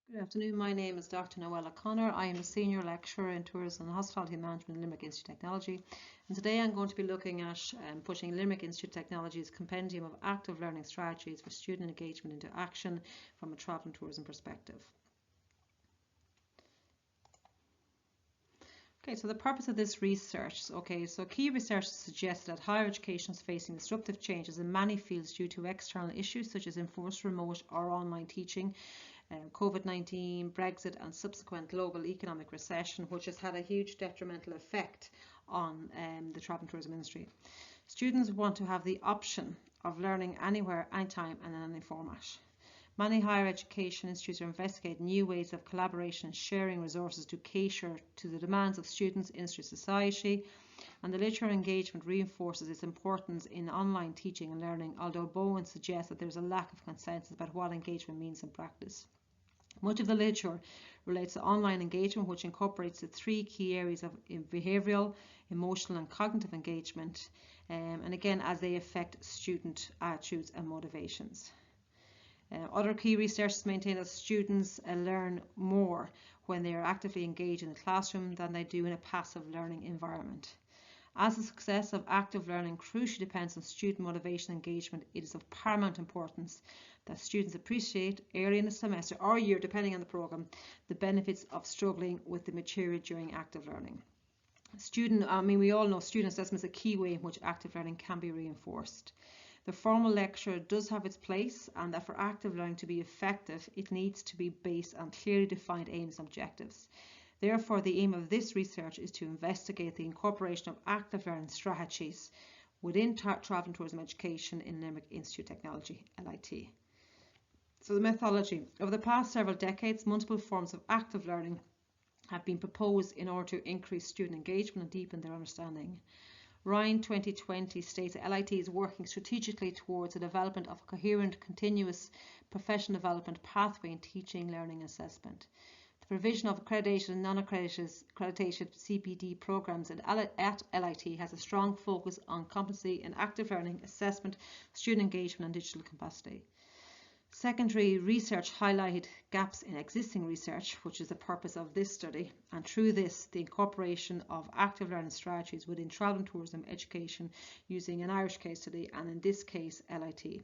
Good afternoon. My name is Dr. Noelle O'Connor. I am a Senior Lecturer in Tourism and Hospitality Management at Limerick Institute of Technology. And today I'm going to be looking at putting Limerick Institute of Technology's Compendium of Active Learning Strategies for Student Engagement into action from a travel and tourism perspective. Okay, so the purpose of this research, so key research suggests that higher education is facing disruptive changes in many fields due to external issues such as enforced remote or online teaching, COVID-19, Brexit and subsequent global economic recession, which has had a huge detrimental effect on the travel and tourism industry. Students want to have the option of learning anywhere, anytime and in any format. Many higher education institutes are investigating new ways of collaboration and sharing resources to cater to the demands of students, industry, society, and the literature engagement reinforces its importance in online teaching and learning, although Bowen suggests that there is a lack of consensus about what engagement means in practice. Much of the literature relates to online engagement, which incorporates the three key areas of behavioural, emotional and cognitive engagement, and again as they affect student attitudes and motivations. Other key researchers maintain that students learn more when they are actively engaged in the classroom than they do in a passive learning environment. As the success of active learning crucially depends on student motivation and engagement, it is of paramount importance that students appreciate early in the semester or year, depending on the programme, the benefits of struggling with the material during active learning. We all know student assessment is a key way in which active learning can be reinforced. The formal lecture does have its place, and that for active learning to be effective, it needs to be based on clearly defined aims and objectives. Therefore, the aim of this research is to investigate the incorporation of active learning strategies within travel and tourism education in Limerick Institute of Technology, LIT. So the methodology. Over the past several decades, multiple forms of active learning have been proposed in order to increase student engagement and deepen their understanding. Ryan 2020 states that LIT is working strategically towards the development of a coherent, continuous professional development pathway in teaching, learning and assessment. The provision of accredited and non-accredited CPD programs at LIT has a strong focus on competency in active learning, assessment, student engagement and digital capacity. Secondary research highlighted gaps in existing research, which is the purpose of this study, and through this, the incorporation of active learning strategies within travel and tourism education using an Irish case study, and in this case, LIT.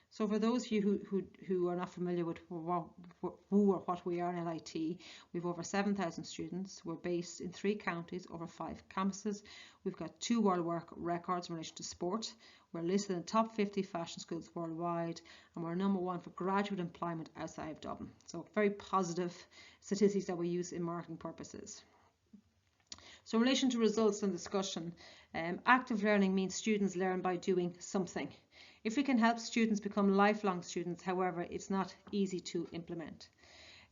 So for those of you who are not familiar with who or what we are in LIT, we have over 7,000 students. We're based in 3 counties, over 5 campuses. We've got 2 world records in relation to sport. We're listed in the top 50 fashion schools worldwide, and we're #1 for graduate employment outside of Dublin. So very positive statistics that we use in marketing purposes. So in relation to results and discussion, active learning means students learn by doing something. If we can help students become lifelong students, however, it's not easy to implement.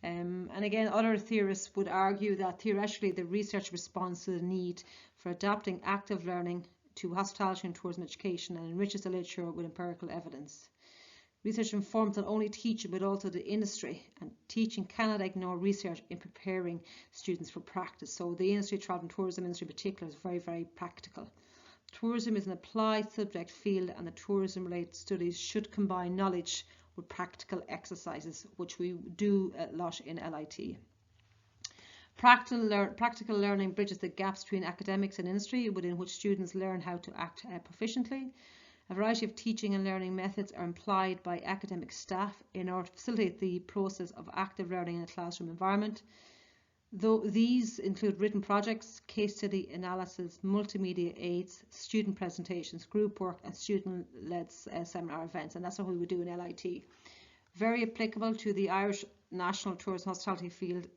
And again, other theorists would argue that theoretically the research responds to the need for adapting active learning to hospitality and tourism education and enriches the literature with empirical evidence. Research informs not only teaching but also the industry, and teaching cannot ignore research in preparing students for practice. So the industry, travel and tourism industry in particular, is very, very practical. Tourism is an applied subject field, and the tourism related studies should combine knowledge with practical exercises, which we do a lot in LIT. Practical learning bridges the gaps between academics and industry, within which students learn how to act proficiently. A variety of teaching and learning methods are employed by academic staff in order to facilitate the process of active learning in a classroom environment. Though these include written projects, case study analysis, multimedia aids, student presentations, group work and student-led seminar events, and that's what we would do in LIT. Very applicable to the Irish national tourism hospitality field,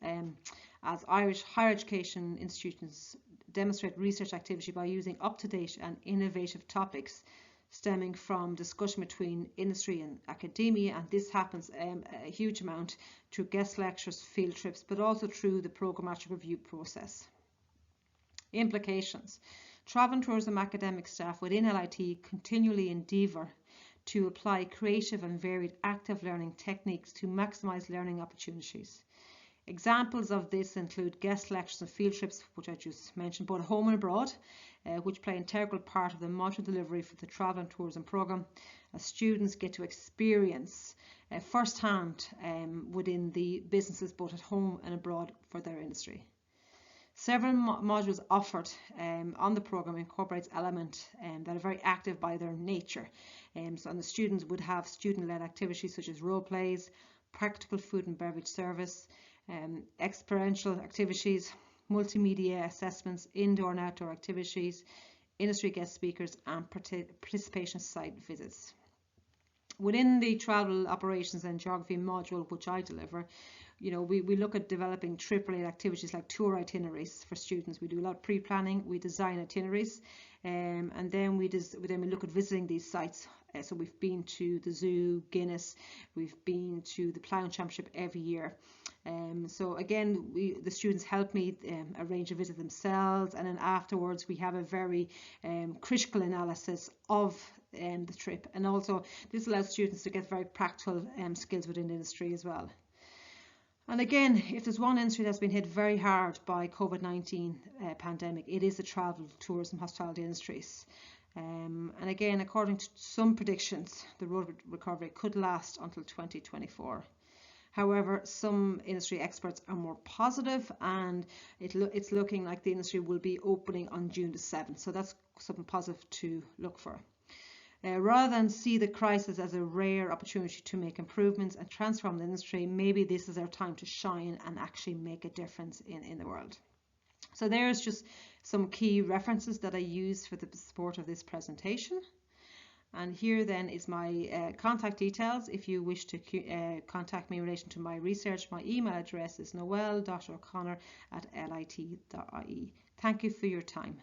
as Irish higher education institutions demonstrate research activity by using up-to-date and innovative topics stemming from discussion between industry and academia, and this happens a huge amount through guest lectures, field trips, but also through the programmatic review process. Implications. Travel and tourism academic staff within LIT continually endeavour to apply creative and varied active learning techniques to maximise learning opportunities. Examples of this include guest lectures and field trips, which I just mentioned, both home and abroad, which play an integral part of the module delivery for the travel and tourism programme, as students get to experience firsthand within the businesses both at home and abroad for their industry. Several modules offered on the programme incorporates elements that are very active by their nature. And the students would have student-led activities such as role plays, practical food and beverage service, experiential activities, multimedia assessments, indoor and outdoor activities, industry guest speakers, and participation site visits. Within the travel operations and geography module, which I deliver, we look at developing trip-related activities like tour itineraries for students. We do a lot of pre-planning, we design itineraries, and then we look at visiting these sites. So we've been to the zoo, Guinness, we've been to the Ploughing Championship every year. So again, the students help me arrange a visit themselves, and then afterwards we have a very critical analysis of the trip, and also this allows students to get very practical skills within the industry as well. And again, if there's one industry that's been hit very hard by COVID-19 pandemic, it is the travel, tourism, hospitality industries. And again, according to some predictions, the road recovery could last until 2024. However, some industry experts are more positive, and it's looking like the industry will be opening on June the 7th. So that's something positive to look for. Rather than see the crisis as a rare opportunity to make improvements and transform the industry, maybe this is our time to shine and actually make a difference in the world. So there's just some key references that I use for the support of this presentation. And here then is my contact details. If you wish to contact me in relation to my research, my email address is noelle.o'connor@lit.ie. Thank you for your time.